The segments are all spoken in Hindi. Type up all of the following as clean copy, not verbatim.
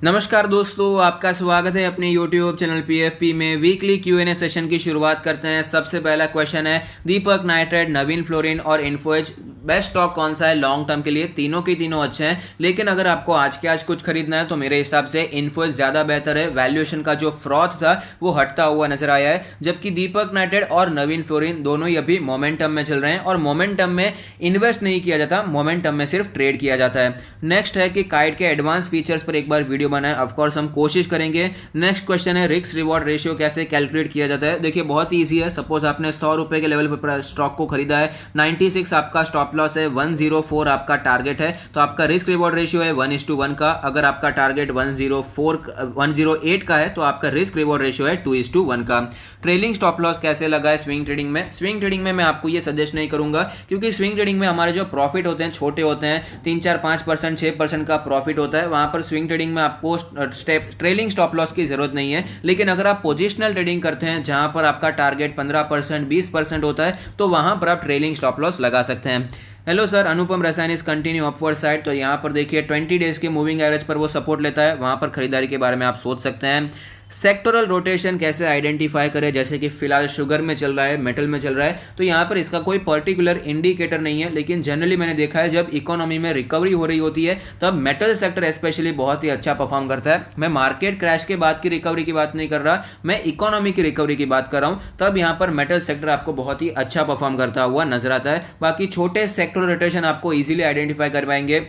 नमस्कार दोस्तों, आपका स्वागत है अपने YouTube चैनल PFP में। वीकली Q&A सेशन की शुरुआत करते हैं। सबसे पहला क्वेश्चन है, दीपक नाइट्राइट, नवीन फ्लोरिन और इन्फोएज बेस्ट स्टॉक कौन सा है लॉन्ग टर्म के लिए? तीनों की तीनों अच्छे हैं, लेकिन अगर आपको आज के आज कुछ खरीदना है तो मेरे हिसाब से इन्फोएज ज़्यादा बेहतर है। वैल्यूएशन का जो फ्रॉथ था वो हटता हुआ नजर आया है, जबकि दीपक नाइट्राइट और नवीन फ्लोरिन दोनों ही अभी मोमेंटम में चल रहे हैं और मोमेंटम में इन्वेस्ट नहीं किया जाता, मोमेंटम में सिर्फ ट्रेड किया जाता है। नेक्स्ट है कि काइट के एडवांस फीचर्स पर एक बार वीडियो बनाए, ऑफ कोर्स हम कोशिश करेंगे। नेक्स्ट क्वेश्चन है, रिस्क रिवॉर्ड रेशियो कैसे कैलकुलेट किया जाता है? देखिए बहुत ही ईजी है। सपोज आपने 100 रुपए के लेवल पर स्टॉक को खरीदा है, 96 आपका स्टॉप लॉस है, 104 आपका टारगेट है, तो आपका रिस्क रिवॉर्ड रेशियो है 1:1 का। अगर आपका टारगेट 108 का है तो आपका रिस्क रिवॉर्ड रेशियो है 2:1 का। ट्रेलिंग स्टॉप लॉस कैसे लगा है स्विंग ट्रेडिंग में? स्विंग ट्रेडिंग में मैं आपको ये सजेस्ट नहीं करूंगा, क्योंकि स्विंग ट्रेडिंग में हमारे जो प्रॉफिट होते हैं छोटे होते हैं, 3, 4, 5%, 6% का प्रॉफिट होता है। वहां पर स्विंग ट्रेडिंग में आपको ट्रेलिंग स्टॉप लॉस की जरूरत नहीं है। लेकिन अगर आप पोजिशनल ट्रेडिंग करते हैं जहां पर आपका टारगेट 15%, 20% होता है, तो वहां पर आप ट्रेलिंग स्टॉप लॉस लगा सकते हैं। हेलो सर, अनुपम रसायन इज कंटिन्यू अपवर्ड साइड। तो यहाँ पर देखिए 20 डेज के मूविंग एवरेज पर वो सपोर्ट लेता है, वहां पर खरीदारी के बारे में आप सोच सकते हैं। सेक्टोरल रोटेशन कैसे आइडेंटिफाई करें? जैसे कि फिलहाल शुगर में चल रहा है, मेटल में चल रहा है, तो यहाँ पर इसका कोई पर्टिकुलर इंडिकेटर नहीं है, लेकिन जनरली मैंने देखा है जब इकोनॉमी में रिकवरी हो रही होती है तब मेटल सेक्टर स्पेशली बहुत ही अच्छा परफॉर्म करता है। मैं मार्केट क्रैश के बाद की रिकवरी की बात नहीं कर रहा, मैं इकोनॉमी की रिकवरी की बात कर रहा हूँ। तब यहाँ पर मेटल सेक्टर आपको बहुत ही अच्छा परफॉर्म करता हुआ नजर आता है। बाकी छोटे सेक्टोरल रोटेशन आपको ईजिली आइडेंटिफाई कर पाएंगे।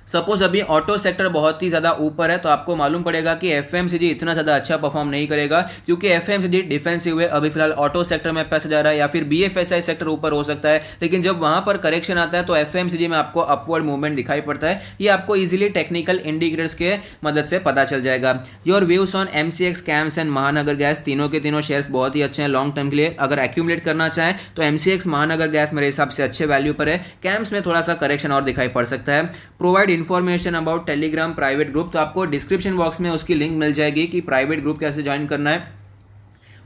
सपोज अभी ऑटो सेक्टर बहुत ही ज़्यादा ऊपर है, तो आपको मालूम पड़ेगा कि एफएमसीजी इतना ज़्यादा अच्छा परफॉर्म नहीं करेगा, क्योंकि एफएमसीजी डिफेंसिव है। अभी फिलहाल ऑटो सेक्टर में पैसा जा रहा है, या फिर बीएफएसआई सेक्टर ऊपर हो सकता है, लेकिन जब वहां पर करेक्शन आता है तो एफएमसीजी में आपको अपवर्ड मूवमेंट दिखाई पड़ता है। ये आपको इजीली टेक्निकल इंडिकेटर्स के मदद से पता चल जाएगा। Your views on MCX, camps and महानगर गैस, तीनों के तीनों शेयर्स बहुत ही अच्छे हैं लॉन्ग टर्म के लिए। अगर एक्यूमुलेट करना चाहें तो एमसीएक्स, महानगर गैस मेरे हिसाब से अच्छे वैल्यू पर है। कैम्स में थोड़ा सा करेक्शन और दिखाई पड़ सकता है। Provide information about Telegram private group, तो आपको डिस्क्रिप्शन बॉक्स में उसकी लिंक मिल जाएगी कि प्राइवेट ग्रुप कैसे ज्वाइन करना है,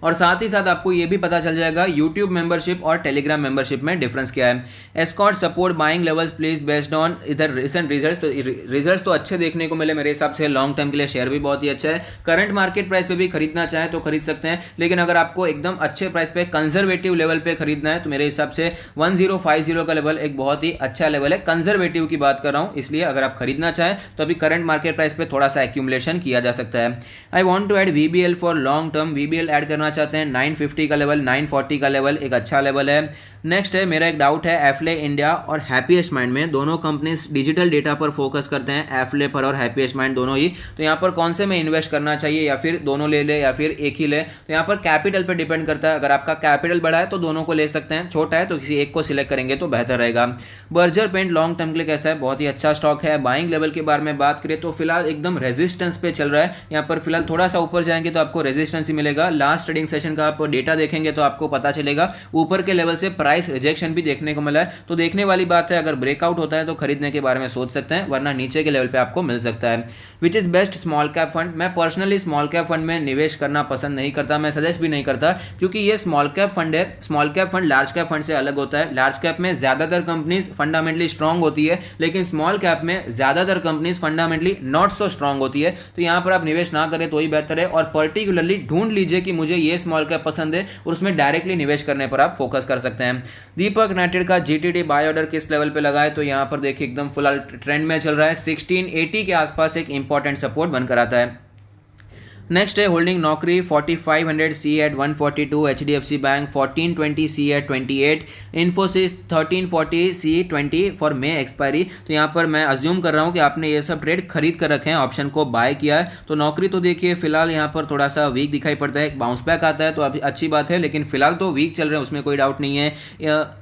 और साथ ही साथ आपको यह भी पता चल जाएगा यूट्यूब मेंबरशिप और टेलीग्राम मेंबरशिप में डिफरेंस क्या है। Escort support buying levels please based on इधर रिसेंट रिजल्ट्स। तो रिजल्ट्स तो अच्छे देखने को मिले मेरे हिसाब से, लॉन्ग टर्म के लिए शेयर भी बहुत ही अच्छा है। करंट मार्केट प्राइस पे भी खरीदना चाहे तो खरीद सकते हैं, लेकिन अगर आपको एकदम अच्छे प्राइस पे कंजर्वेटिव लेवल पे खरीदना है तो मेरे हिसाब से 1050 का लेवल एक बहुत ही अच्छा लेवल है। कंजर्वेटिव की बात कर रहा हूँ, इसलिए अगर आप खरीदना चाहें तो अभी करंट मार्केट प्राइस पे थोड़ा सा एक्यूमुलेशन किया जा सकता है। I want to add VBL for long term. VBL add करना चाहते हैं, 950 का लेवल, 940 का लेवल एक अच्छा लेवल है। नेक्स्ट है, मेरा एक डाउट है, एफले इंडिया और हैप्पीएस्ट माइंड में दोनों कंपनीज डिजिटल डेटा पर फोकस करते हैं, एफले पर और हैप्पीएस्ट माइंड दोनों ही। तो यहाँ पर कौन से में इन्वेस्ट करना चाहिए, या फिर दोनों ले ले या फिर एक ही ले? तो यहाँ पर कैपिटल पर डिपेंड करता है। अगर आपका कैपिटल बड़ा है तो दोनों को ले सकते हैं, छोटा है तो किसी एक को सिलेक्ट करेंगे तो बेहतर रहेगा। बर्जर पेंट लॉन्ग टर्म के लिए कैसा है? बहुत ही अच्छा स्टॉक है। बाइंग लेवल के बारे में बात करें तो फिलहाल एकदम रेजिस्टेंस पे चल रहा है। यहाँ पर फिलहाल थोड़ा सा ऊपर जाएंगे तो आपको रेजिस्टेंस ही मिलेगा। लास्ट ट्रेडिंग सेशन का आप डेटा देखेंगे तो आपको पता चलेगा ऊपर के लेवल से प्राइस रिजेक्शन भी देखने को मिला है, तो देखने वाली बात है। अगर ब्रेकआउट होता है तो खरीदने के बारे में सोच सकते हैं, वरना नीचे के लेवल पे आपको मिल सकता है। Which is best small cap fund? मैं पर्सनली स्मॉल कैप फंड में निवेश करना पसंद नहीं करता, मैं सजेस्ट भी नहीं करता, क्योंकि ये स्मॉल कैप फंड है। Small cap fund large cap fund से अलग होता है। लार्ज कैप में ज्यादातर कंपनीज फंडामेंटली स्ट्रांग होती है, लेकिन स्मॉल कैप में ज्यादातर companies fundamentally not so strong होती है। तो यहाँ पर आप निवेश ना करें तो ही बेहतर है, और पर्टिकुलरली ढूंढ लीजिए कि मुझे ये स्मॉल कैप पसंद है और उसमें डायरेक्टली निवेश करने पर आप फोकस कर सकते हैं। दीपक नाइट्राइट का जीटीडी बाय ऑर्डर किस लेवल पे लगा है? तो यहाँ पर देखिए एकदम फुल ट्रेंड में चल रहा है, 1680 के आसपास एक इंपॉर्टेंट सपोर्ट बनकर आता है। नेक्स्ट है, holding Naukri 4500 C at 142, HDFC bank 1420 C at 28, Infosys 1340 C 20 for May expiry. तो यहाँ पर मैं अज्यूम कर रहा हूँ कि आपने ये सब ट्रेड खरीद कर रखे हैं, ऑप्शन को बाय किया है। तो नौकरी तो देखिए फिलहाल यहाँ पर थोड़ा सा वीक दिखाई पड़ता है, बाउंस बैक आता है तो अभी अच्छी बात है, लेकिन फिलहाल तो वीक चल रहे हैं, उसमें कोई डाउट नहीं है।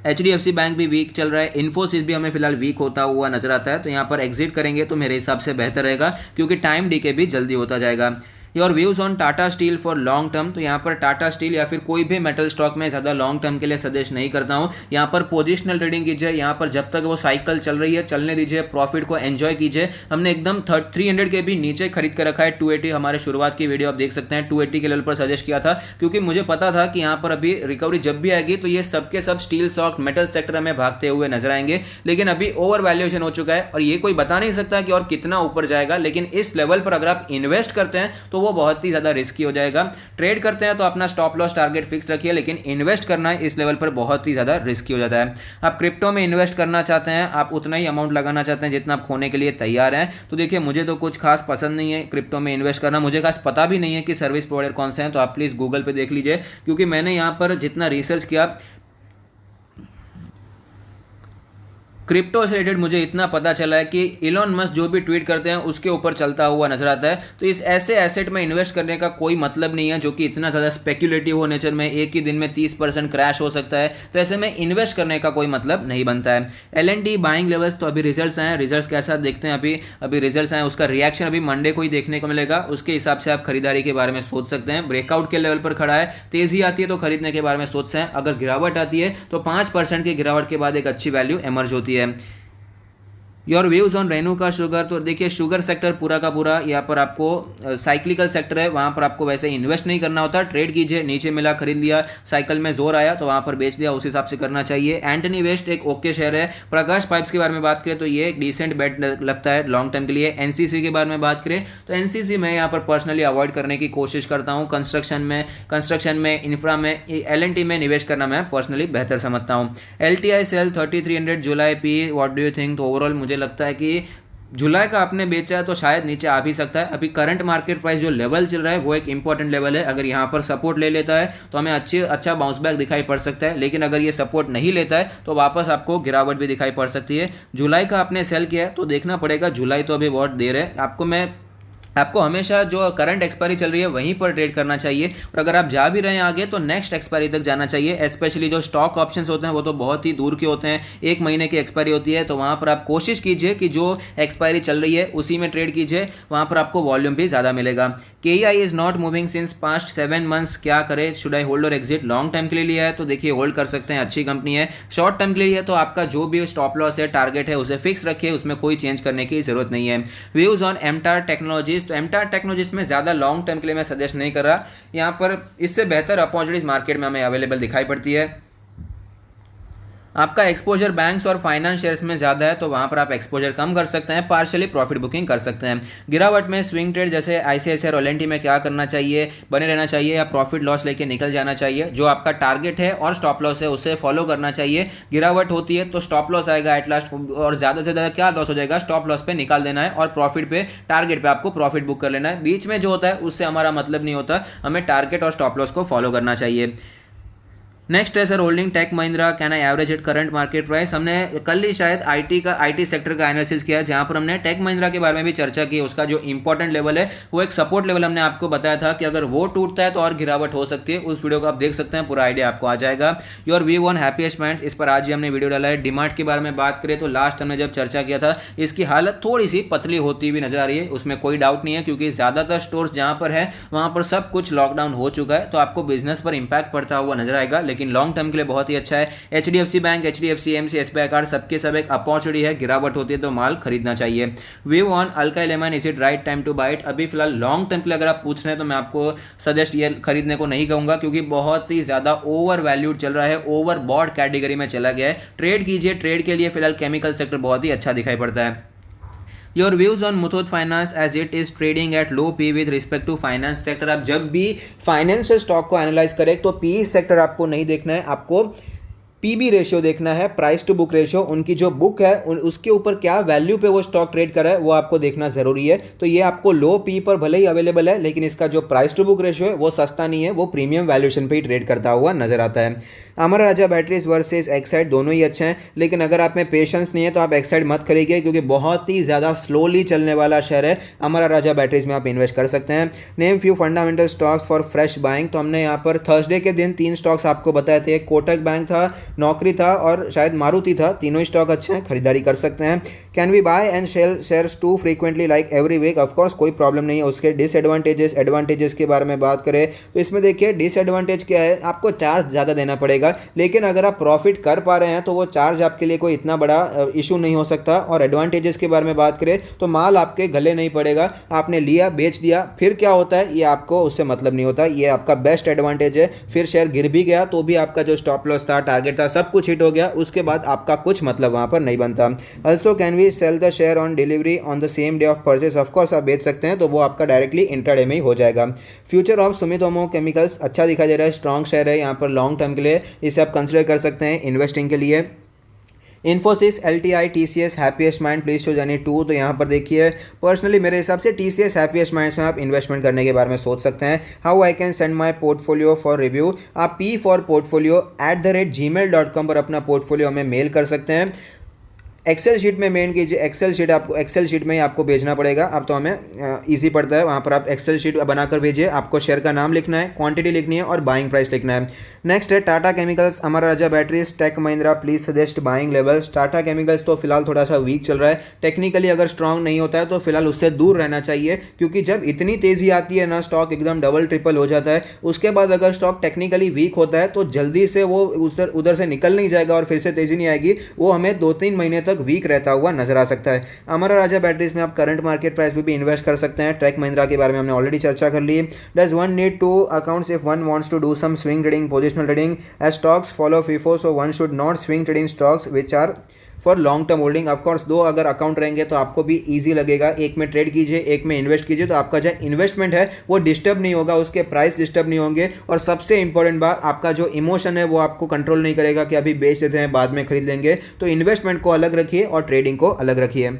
एचडीएफसी बैंक भी वीक चल रहा है, इन्फोसिस भी हमें फिलहाल वीक होता हुआ नजर आता है। तो यहाँ पर एग्जिट करेंगे तो मेरे हिसाब से बेहतर रहेगा, क्योंकि टाइम डीके भी जल्दी होता जाएगा। Your views on Tata steel for long term, तो यहाँ पर टाटा स्टील या फिर कोई भी मेटल स्टॉक में ज़्यादा लॉन्ग टर्म के लिए सजेस्ट नहीं करता हूँ। यहाँ पर पोजिशनल ट्रेडिंग कीजिए, यहाँ पर जब तक वो साइकिल चल रही है चलने दीजिए, प्रॉफिट को एंजॉय कीजिए। हमने एकदम 300 के भी नीचे खरीद कर रखा है। 280 हमारे शुरुआत की वीडियो आप देख सकते हैं, 280 के लेवल पर सजेस्ट किया था, क्योंकि मुझे पता था कि यहाँ पर अभी रिकवरी जब भी आएगी तो ये सबके सब स्टील स्टॉक मेटल सेक्टर में भागते हुए नजर आएंगे। लेकिन अभी ओवर वैल्यूएशन हो चुका है और ये कोई बता नहीं सकता कि और कितना ऊपर जाएगा, लेकिन इस लेवल पर अगर आप इन्वेस्ट करते हैं तो वो बहुत ही ज्यादा रिस्की हो जाएगा। ट्रेड करते हैं तो अपना स्टॉप लॉस टारगेट फिक्स रखिए, लेकिन इन्वेस्ट करना है इस लेवल पर बहुत ही ज्यादा रिस्की हो जाता है। आप क्रिप्टो में इन्वेस्ट करना चाहते हैं, आप उतना ही अमाउंट लगाना चाहते हैं जितना आप खोने के लिए तैयार हैं, तो देखिए मुझे तो कुछ खास पसंद नहीं है क्रिप्टो में इन्वेस्ट करना, मुझे खास पता भी नहीं है कि सर्विस प्रोवाइडर कौन से हैं, तो आप प्लीज़ गूगल पे देख लीजिए, क्योंकि मैंने यहाँ पर जितना रिसर्च किया क्रिप्टो से रिलेटेड मुझे इतना पता चला है कि इलॉन मस्क जो भी ट्वीट करते हैं उसके ऊपर चलता हुआ नजर आता है। तो इस ऐसे एसेट में इन्वेस्ट करने का कोई मतलब नहीं है जो कि इतना ज़्यादा स्पेक्युलेटिव हो नेचर में, एक ही दिन में 30% क्रैश हो सकता है, तो ऐसे में इन्वेस्ट करने का कोई मतलब नहीं बनता है। L&T बाइंग लेवल्स, तो अभी रिजल्ट्स आए हैं, रिजल्ट्स कैसा देखते हैं। अभी रिजल्ट्स आए, उसका रिएक्शन अभी मंडे को ही देखने को मिलेगा, उसके हिसाब से आप खरीदारी के बारे में सोच सकते हैं। ब्रेकआउट के लेवल पर खड़ा है, तेजी आती है तो खरीदने के बारे में सोच सकते हैं, अगर गिरावट आती है तो 5% की गिरावट के बाद एक अच्छी वैल्यू एमर्ज होती है। Your views on Renuka sugar, तो देखिए शुगर सेक्टर पूरा का पूरा यहाँ पर आपको साइक्लिकल सेक्टर है, वहाँ पर आपको वैसे इन्वेस्ट नहीं करना होता, ट्रेड कीजिए, नीचे मिला खरीद लिया, साइकिल में जोर आया तो वहाँ पर बेच दिया, उस हिसाब से करना चाहिए। एंटनी वेस्ट एक ओके शेयर है। प्रकाश पाइप्स के बारे में बात करें तो ये एक डिसेंट बेट लगता है लॉन्ग टर्म के लिए। एनसीसी के बारे में बात करें तो एनसीसी मैं यहाँ पर पर्सनली अवॉइड करने की कोशिश करता हूँ। कंस्ट्रक्शन में इंफ्रा में L&T में निवेश करना मैं पर्सनली बेहतर समझता हूँ। LTI सेल 3300 जुलाई पी, व्हाट डू यू थिंक, तो ओवरऑल मुझे लगता है कि जुलाई का आपने बेचा है तो शायद नीचे आ भी सकता है। अभी करंट मार्केट प्राइस जो लेवल चल रहा है वो एक इंपॉर्टेंट लेवल है, अगर यहाँ पर सपोर्ट ले लेता है तो हमें अच्छा बाउंस बैक दिखाई पड़ सकता है, लेकिन अगर ये सपोर्ट नहीं लेता है तो वापस आपको गिरावट भी दिखाई पड़ सकती है। जुलाई का आपने सेल किया है तो देखना पड़ेगा, जुलाई तो अभी बहुत देर है, आपको हमेशा जो करंट एक्सपायरी चल रही है वहीं पर ट्रेड करना चाहिए, और अगर आप जा भी रहे हैं आगे तो नेक्स्ट एक्सपायरी तक जाना चाहिए। स्पेशली जो स्टॉक ऑप्शंस होते हैं वो तो बहुत ही दूर के होते हैं, 1 महीने की एक्सपायरी होती है, तो वहाँ पर आप कोशिश कीजिए कि जो एक्सपायरी चल रही है उसी में ट्रेड कीजिए, वहाँ पर आपको वॉल्यूम भी ज़्यादा मिलेगा। KEI is not moving since past 7 months, क्या करे, शुड आई होल्ड और एग्जिट। लॉन्ग टर्म के लिए लिया है तो देखिए होल्ड कर सकते हैं, अच्छी कंपनी है। शॉर्ट टर्म के लिए तो आपका जो भी स्टॉप लॉस है, टारगेट है, उसे फिक्स रखिए, उसमें कोई चेंज करने की जरूरत नहीं है। व्यूज़ ऑन MTAR टेक्नोलॉजीज, तो MTAR टेक्नोलॉजीज में ज़्यादा लॉन्ग टर्म के लिए मैं सजेस्ट नहीं कर रहा, यहाँ पर इससे बेहतर अपॉर्चुनिटीज मार्केट में हमें अवेलेबल दिखाई पड़ती है। आपका एक्सपोजर बैंक्स और फाइनेंस शेयर्स में ज़्यादा है तो वहाँ पर आप एक्सपोजर कम कर सकते हैं, पार्शियली प्रॉफिट बुकिंग कर सकते हैं। गिरावट में स्विंग ट्रेड जैसे ICICI और L&T में क्या करना चाहिए, बने रहना चाहिए या प्रॉफिट लॉस लेके निकल जाना चाहिए। जो आपका टारगेट है और स्टॉप लॉस है उसे फॉलो करना चाहिए। गिरावट होती है तो स्टॉप लॉस आएगा एट लास्ट, और ज़्यादा से ज़्यादा क्या लॉस हो जाएगा, स्टॉप लॉस पे निकाल देना है और प्रॉफिट पे, टारगेट पे आपको प्रॉफिट बुक कर लेना है। बीच में जो होता है उससे हमारा मतलब नहीं होता, हमें टारगेट और स्टॉप लॉस को फॉलो करना चाहिए। नेक्स्ट है sir holding tech Mahindra, can I average at current market price. हमने कल ही शायद IT सेक्टर का एनालिसिस किया, जहां पर हमने टेक महिंद्रा के बारे में भी चर्चा की। उसका जो इंपॉर्टेंट लेवल है वो एक सपोर्ट लेवल हमने आपको बताया था कि अगर वो टूटता है तो और गिरावट हो सकती है। उस वीडियो को आप देख सकते हैं, पूरा आइडिया आपको आ जाएगा। Your view on happiest minds, इस पर आज ही हमने वीडियो डाला है। डिमार्ट के बारे में बात करें तो लास्ट हमने जब चर्चा किया था इसकी हालत थोड़ी सी पतली होती हुई नजर आ रही है, उसमें कोई डाउट नहीं है, क्योंकि ज़्यादातर स्टोर्स जहां पर है वहां पर सब कुछ लॉकडाउन हो चुका है, तो आपको बिजनेस पर इंपैक्ट पड़ता हुआ नजर आएगा, लेकिन लॉन्ग टर्म के लिए बहुत ही अच्छा है। HDFC bank, HDFC AMC, SBI card, सबके सब एक अपॉर्चुनिटी है, गिरावट होती है तो माल खरीदना चाहिए। View on alkyl amine, is it right time to buy it. अभी फिलहाल लॉन्ग टर्म के लिए अगर आप पूछ रहे हैं तो मैं आपको सजेस्ट ये खरीदने को नहीं कहूंगा, क्योंकि बहुत ही ज्यादा ओवर वैल्यूड चल रहा है, ओवर बॉट कैटेगरी में चला गया है। ट्रेड कीजिए, ट्रेड के लिए फिलहाल केमिकल सेक्टर बहुत ही अच्छा दिखाई पड़ता है। Your views on Muthoot finance as it is trading at low P with respect to finance sector. आप जब भी फाइनेंशियल स्टॉक को एनालाइज करें तो पी सेक्टर आपको नहीं देखना है, आपको PB रेशियो देखना है, प्राइस टू बुक रेशियो। उनकी जो बुक है उसके ऊपर क्या वैल्यू पे वो स्टॉक ट्रेड कर रहा है वो आपको देखना जरूरी है। तो ये आपको लो पी पर भले ही अवेलेबल है, लेकिन इसका जो प्राइस टू बुक रेशियो है वो सस्ता नहीं है, वो प्रीमियम वैल्यूएशन पे ही ट्रेड करता हुआ नजर आता है। अमर राजा बैटरीज वर्सेस एक्साइड दोनों ही अच्छे हैं, लेकिन अगर आप में पेशेंस नहीं है तो आप एक्साइड मत खरीदिए, क्योंकि बहुत ही ज़्यादा स्लोली चलने वाला शेयर है। अमर राजा बैटरीज में आप इन्वेस्ट कर सकते हैं। Name few fundamental stocks for fresh buying, तो हमने यहाँ पर थर्सडे के दिन 3 स्टॉक्स आपको बताए थे। कोटक बैंक था, नौकरी था और शायद मारुति था, तीनों स्टॉक अच्छे हैं, खरीदारी कर सकते हैं। Can we buy and sell shares too frequently like every week? Of course कोई प्रॉब्लम नहीं है। उसके डिसएडवांटेजेस एडवांटेजेस के बारे में बात करें तो इसमें देखिए डिसएडवांटेज क्या है, आपको चार्ज ज़्यादा देना पड़ेगा, लेकिन अगर आप प्रॉफिट कर पा रहे हैं तो वो चार्ज आपके लिए कोई इतना बड़ा इशू नहीं हो सकता। और एडवांटेजेस के बारे में बात करें तो माल आपके गले नहीं पड़ेगा, आपने लिया बेच दिया फिर क्या होता है ये आपको उससे मतलब नहीं होता, ये आपका बेस्ट एडवांटेज है। फिर शेयर गिर भी गया तो भी आपका जो स्टॉप लॉस था, टारगेट था, सब कुछ हिट हो गया, उसके बाद आपका कुछ मतलब वहां पर नहीं बनता। Also can we sell the share on delivery on the same day of purchase? Of course आप बेच सकते हैं, तो वो आपका डायरेक्टली इंट्राडे में ही हो जाएगा। फ्यूचर ऑफ सुमितोमो केमिकल्स अच्छा दिखाई दे रहा है, स्ट्रॉन्ग शेयर है यहाँ पर लॉन्ग टर्म के लिए, इसे आप कंसिडर कर सकते हैं इन्वेस्टिंग के लिए। Infosys, LTI, TCS, happiest mind, please choose any two. तो यहाँ पर देखिए पर्सनली मेरे हिसाब से टीसीएस, हैप्पीएस्ट माइंड से आप इन्वेस्टमेंट करने के बारे में सोच सकते हैं। How I can send my portfolio for review? आप p4portfolio@gmail.com पर अपना पोर्टफोलियो हमें मेल कर सकते हैं। एक्सेल शीट में मेन कीजिए, एक्सेल शीट में ही आपको भेजना पड़ेगा। अब तो हमें इजी पड़ता है, वहाँ पर आप एक्सेल शीट बनाकर भेजिए। आपको शेयर का नाम लिखना है, क्वांटिटी लिखनी है और बाइंग प्राइस लिखना है। नेक्स्ट है Tata chemicals, Amara Raja batteries, tech Mahindra, please suggest buying levels. Tata chemicals तो फिलहाल थोड़ा सा वीक चल रहा है, टेक्निकली अगर स्ट्रांग नहीं होता है तो फिलहाल उससे दूर रहना चाहिए, क्योंकि जब इतनी तेजी आती है ना स्टॉक एकदम डबल ट्रिपल हो जाता है, उसके बाद अगर स्टॉक टेक्निकली वीक होता है तो जल्दी से वो उधर से निकल नहीं जाएगा और फिर से तेजी नहीं आएगी, वो हमें 2-3 महीने तक वीक रहता हुआ नजर आ सकता है। अमर राजा बैटरीज में आप करंट मार्केट प्राइस पे भी इन्वेस्ट कर सकते हैं। टेक महिंद्रा के बारे में हमने ऑलरेडी चर्चा कर ली। Does one need to accounts if one wants to do some swing trading, positional trading as stocks follow FIFO, so one should not swing trading stocks which are for long term holding? Of course though अगर अकाउंट रहेंगे तो आपको भी ईजी लगेगा, एक में ट्रेड कीजिए एक में इन्वेस्ट कीजिए, तो आपका जो इन्वेस्टमेंट है वो डिस्टर्ब नहीं होगा, उसके प्राइस डिस्टर्ब नहीं होंगे, और सबसे इंपॉर्टेंट बात आपका जो इमोशन है वो आपको कंट्रोल नहीं करेगा कि अभी बेच देते हैं बाद में खरीद लेंगे। तो इन्वेस्टमेंट को अलग रखिए और ट्रेडिंग को अलग रखिए।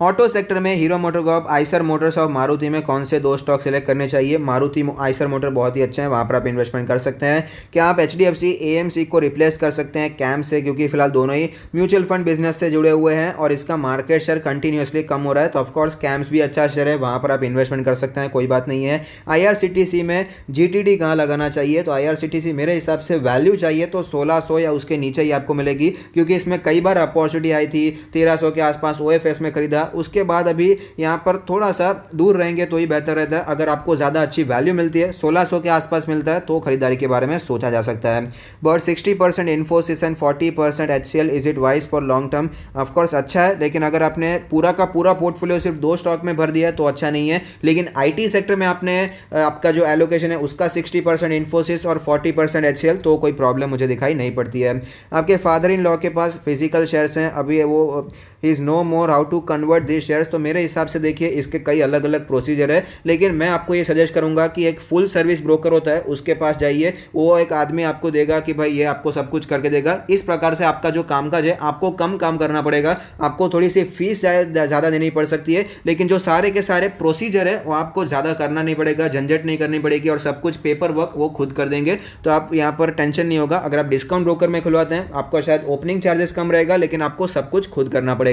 ऑटो सेक्टर में हीरो मोटोकॉर्प, आइसर मोटर्स और मारुति में कौन से दो स्टॉक सेलेक्ट करने चाहिए? मारुति आइसर मोटर बहुत ही अच्छे हैं, वहाँ पर आप इन्वेस्टमेंट कर सकते हैं। क्या आप HDFC AMC को रिप्लेस कर सकते हैं कैम से, क्योंकि फिलहाल दोनों ही म्यूचुअल फंड बिजनेस से जुड़े हुए हैं और इसका मार्केट शेयर कंटिन्यूसली कम हो रहा है, तो ऑफकोर्स कैम्स भी अच्छा शेयर है, वहाँ पर आप इन्वेस्टमेंट कर सकते हैं, कोई बात नहीं है। IRCTC में GTD कहाँ लगाना चाहिए? तो IRCTC मेरे हिसाब से वैल्यू चाहिए तो 1600 या उसके नीचे ही आपको मिलेगी, क्योंकि इसमें कई बार अपॉर्चुनिटी आई थी, 1300 के आसपास OFS में खरीदा, उसके बाद अभी यहाँ पर थोड़ा सा दूर रहेंगे तो ही बेहतर रहता है। अगर आपको ज़्यादा अच्छी वैल्यू मिलती है, 1600 के आसपास मिलता है, तो खरीदारी के बारे में सोचा जा सकता है। But 60% Infosys and 40% HCL, is it wise for long term? Of course अच्छा है, लेकिन अगर आपने पूरा का पूरा पोर्टफोलियो सिर्फ दो स्टॉक में भर दिया है तो अच्छा नहीं है। लेकिन IT सेक्टर में आपने आपका जो एलोकेशन है उसका 60% इन्फोसिस और 40% HCL, तो कोई प्रॉब्लम मुझे दिखाई नहीं पड़ती है। आपके फादर इन लॉ के पास फिजिकल शेयर्स हैं, अभी वो is no more, how to convert this shares? तो मेरे हिसाब से देखिए इसके कई अलग अलग प्रोसीजर है, लेकिन मैं आपको ये सजेस्ट करूंगा कि एक फुल सर्विस ब्रोकर होता है उसके पास जाइए, वो एक आदमी आपको देगा कि भाई ये आपको सब कुछ करके देगा। इस प्रकार से आपका जो कामकाज है आपको कम काम करना पड़ेगा, आपको थोड़ी सी फीस ज़्यादा देनी पड़ सकती है, लेकिन जो सारे के सारे प्रोसीजर है वो आपको ज़्यादा करना नहीं पड़ेगा, झंझट नहीं करनी पड़ेगी और सब कुछ पेपर वर्क वो खुद कर देंगे, तो आप यहाँ पर टेंशन नहीं होगा। अगर आप डिस्काउंट ब्रोकर में खुलवाते हैं आपको शायद ओपनिंग चार्जेस कम रहेगा, लेकिन आपको सब कुछ खुद करना पड़ेगा।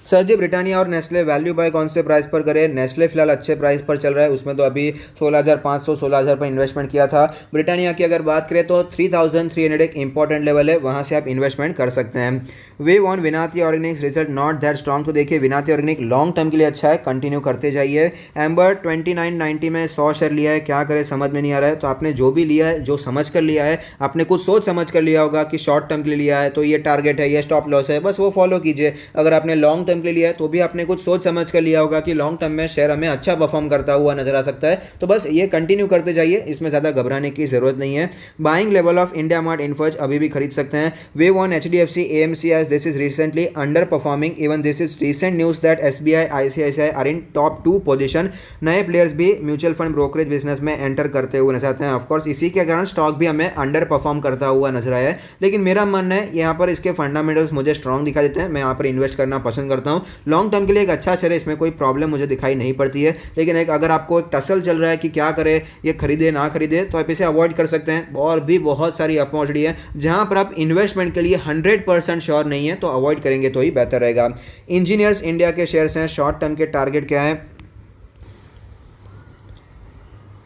सर जी, ब्रिटानिया और नेस्ले वैल्यू बाय कौन से प्राइस पर करें? नेस्ले फिलहाल अच्छे प्राइस पर चल रहा है, उसमें तो अभी 16,500 16,000 पर इन्वेस्टमेंट किया था। ब्रिटानिया की अगर बात करें तो 3,300 एक इंपॉर्टेंट लेवल है, वहां से आप इन्वेस्टमेंट कर सकते हैं। Way on Vinati Organics result not that strong, तो देखिए विनाती ऑर्गेनिक लॉन्ग टर्म के लिए अच्छा है, कंटिन्यू करते जाइए। एम्बर 2990 में 100 शेयर लिया है, क्या करे समझ में नहीं आ रहा है। तो आपने जो भी लिया है, जो समझ कर लिया है, आपने कुछ सोच समझ कर लिया होगा कि शॉर्ट टर्म के लिए लिया है तो ये टारगेट है, ये स्टॉप लॉस है, बस वो फॉलो कीजिए। अगर आपने लॉन्ग टर्म के लिए लिया है तो भी आपने कुछ सोच समझ कर लिया होगा कि लॉन्ग टर्म में शेयर हमें अच्छा परफॉर्म करता हुआ नजर आ सकता है, तो बस ये कंटिन्यू करते जाइए, इसमें ज़्यादा घबराने की जरूरत नहीं है। Buying level of India mart infos अभी भी खरीद सकते हैं। Way on HDFC AMC as this is recently underperforming, even this is recent news that SBI ICICI are in top 2 पोजीशन। नए प्लेयर्स भी म्यूचुअल फंड ब्रोकरेज बिजनेस में एंटर करते हुए नजर आते हैं, ऑफकोर्स इसी के कारण स्टॉक भी हमें अंडर परफॉर्म करता हुआ नजर आया है, लेकिन मेरा मानना है यहाँ पर इसके फंडामेंटल्स मुझे स्ट्रॉन्ग दिखाई देते हैं, मैं यहाँ पर इन्वेस्ट करना पसंद करता हूँ। लॉन्ग टर्म के लिए एक अच्छा शेयर है, इसमें कोई प्रॉब्लम मुझे दिखाई नहीं पड़ती है, लेकिन एक अगर आपको एक टसल चल रहा है कि क्या करे, ये खरीदे ना खरीदे, तो आप इसे अवॉइड कर सकते हैं। और भी बहुत सारी अपॉर्चुनिटी है जहां पर आप इन्वेस्टमेंट के लिए 100% श्योर नहीं है, तो अवॉइड करेंगे तो ही बेहतर रहेगा। इंजीनियर्स इंडिया के शेयर्स हैं, शॉर्ट टर्म के टारगेट क्या है?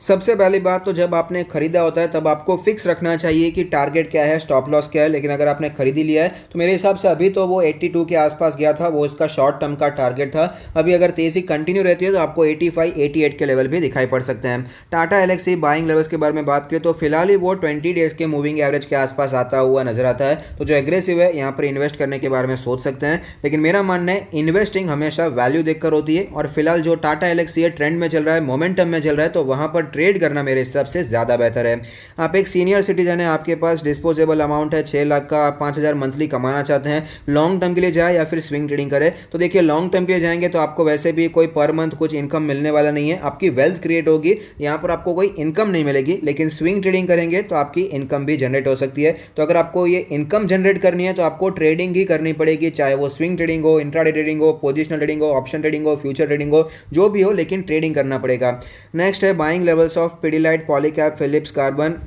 सबसे पहली बात तो जब आपने खरीदा होता है तब आपको फिक्स रखना चाहिए कि टारगेट क्या है, स्टॉप लॉस क्या है। लेकिन अगर आपने खरीदी लिया है तो मेरे हिसाब से अभी तो वो 82 के आसपास गया था, वो इसका शॉर्ट टर्म का टारगेट था। अभी अगर तेज़ी कंटिन्यू रहती है तो आपको 85 88 के लेवल भी दिखाई पड़ सकते हैं। टाटा एलेक्सी बाइंग लेवल्स के बारे में बात करें तो फिलहाल ही वो 20 डेज़ के मूविंग एवरेज के आसपास आता हुआ नजर आता है। तो जो एग्रेसिव है यहाँ पर इन्वेस्ट करने के बारे में सोच सकते हैं। लेकिन मेरा मानना है इन्वेस्टिंग हमेशा वैल्यू देखकर होती है, और फिलहाल जो टाटा एलेक्सी है ट्रेंड में चल रहा है, मोमेंटम में चल रहा है, तो वहाँ पर ट्रेड करना मेरे सबसे ज़्यादा बेहतर है। आप एक सीनियर सिटीजन है, आपके पास डिस्पोजेबल अमाउंट है 6 लाख का, आप 5,000 मंथली कमाना चाहते हैं, लॉन्ग टर्म के लिए जाए या फिर स्विंग ट्रेडिंग करें। तो देखिए लॉन्ग टर्म के लिए जाएंगे तो आपको वैसे भी कोई पर मंथ कुछ इनकम मिलने वाला नहीं है, आपकी वेल्थ क्रिएट होगी, यहाँ पर आपको कोई इनकम नहीं मिलेगी। लेकिन स्विंग ट्रेडिंग करेंगे तो आपकी इनकम भी जनरेट हो सकती है। तो अगर आपको ये इनकम जनरेट करनी है तो आपको ट्रेडिंग ही करनी पड़ेगी, चाहे वो स्विंग ट्रेडिंग हो, इंट्राडे ट्रेडिंग हो, पोजिशनल ट्रेडिंग हो, ऑप्शन ट्रेडिंग हो, फ्यूचर ट्रेडिंग हो, जो भी हो, लेकिन ट्रेडिंग करना पड़ेगा। नेक्स्ट है buying levels of Pidilite, Polycab, Phillips Carbon.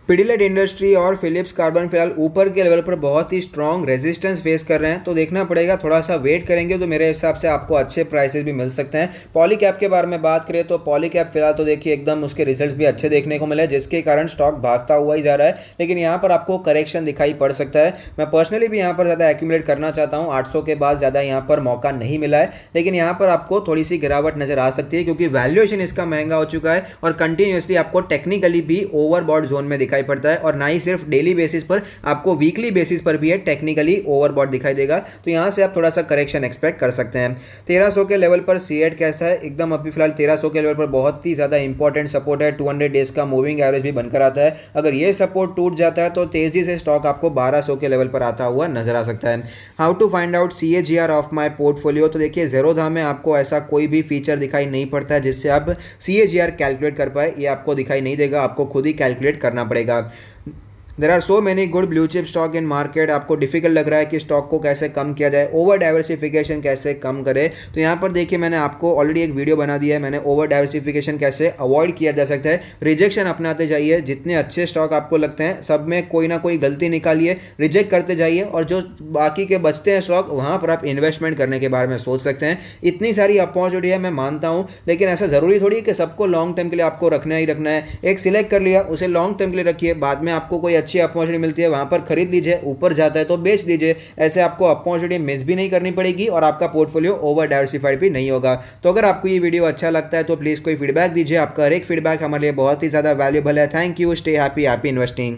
Pidilite industry और फिलिप्स कार्बन फिलहाल ऊपर के लेवल पर बहुत ही स्ट्रॉन्ग रेजिस्टेंस फेस कर रहे हैं, तो देखना पड़ेगा, थोड़ा सा वेट करेंगे तो मेरे हिसाब से आपको अच्छे प्राइसेस भी मिल सकते हैं। पॉलीकैप के बारे में बात करें तो पॉलीकैप फिलहाल तो देखिए एकदम उसके रिजल्ट्स भी अच्छे देखने को मिले, जिसके कारण स्टॉक भागता हुआ ही जा रहा है। लेकिन यहाँ पर आपको करेक्शन दिखाई पड़ सकता है। मैं पर्सनली भी यहाँ पर ज़्यादा एक्यूमुलेट करना चाहता हूँ, 800 के बाद ज़्यादा यहाँ पर मौका नहीं मिला है। लेकिन यहाँ पर आपको थोड़ी सी गिरावट नजर आ सकती है क्योंकि वैल्यूएशन इसका महंगा हो चुका है और कंटिन्यूसली आपको टेक्निकली भी ओवरबॉट जोन में दिखाई पड़ता है, और ना ही सिर्फ डेली बेसिस पर, आपको वीकली बेसिस पर भी है टेक्निकली ओवरबॉट दिखाई देगा। तो यहां से आप थोड़ा सा करेक्शन एक्सपेक्ट कर सकते हैं। 1300 के लेवल पर सीएट कैसा है, एकदम अभी फिलहाल 1300 के लेवल पर बहुत ही ज्यादा इंपॉर्टेंट सपोर्ट है। 200 डेज का मूविंग एवरेज भी बनकर आता है। अगर ये सपोर्ट टूट जाता है तो तेजी से स्टॉक आपको 1200 के लेवल पर आता हुआ नजर आ सकता है। How to find out CAGR of my portfolio, तो देखिए ज़ेरोधा में आपको ऐसा कोई भी फीचर दिखाई नहीं पड़ता है जिससे आप CAGR कैलकुलेट कर पाए, ये आपको दिखाई नहीं देगा, आपको खुद ही कैलकुलेट करना पड़ेगा। There are so many good blue chip stock in market. आपको डिफिकल्ट लग रहा है कि स्टॉक को कैसे कम किया जाए, ओवर डाइवर्सिफिकेशन कैसे कम करे, तो यहाँ पर देखिए मैंने आपको ऑलरेडी एक वीडियो बना दिया है, मैंने ओवर डाइवर्सिफिकेशन कैसे अवॉइड किया जा सकता है। रिजेक्शन अपनाते जाइए, जितने अच्छे स्टॉक आपको लगते हैं सब में कोई ना कोई गलती निकालिए, रिजेक्ट करते जाइए, और जो बाकी के बचते हैं स्टॉक वहाँ पर आप इन्वेस्टमेंट करने के बारे में सोच सकते हैं। इतनी सारी अपॉर्चुनिटी है मैं मानता हूँ, लेकिन ऐसा ज़रूरी थोड़ी कि सबको लॉन्ग टर्म के लिए आपको रखना ही रखना है। एक सिलेक्ट कर लिया, उसे लॉन्ग टर्म के लिए रखिए, बाद में आपको कोई अच्छी अपॉर्चुनिटी मिलती है वहां पर खरीद लीजिए, ऊपर जाता है तो बेच दीजिए। ऐसे आपको अपॉर्चुनिटी मिस भी नहीं करनी पड़ेगी और आपका पोर्टफोलियो ओवर डाइवर्सिफाइड भी नहीं होगा। तो अगर आपको ये वीडियो अच्छा लगता है तो प्लीज कोई फीडबैक दीजिए, आपका हर एक फीडबैक हमारे लिए बहुत ही ज्यादा वैल्यूएबल है। Thank you, stay happy, happy investing.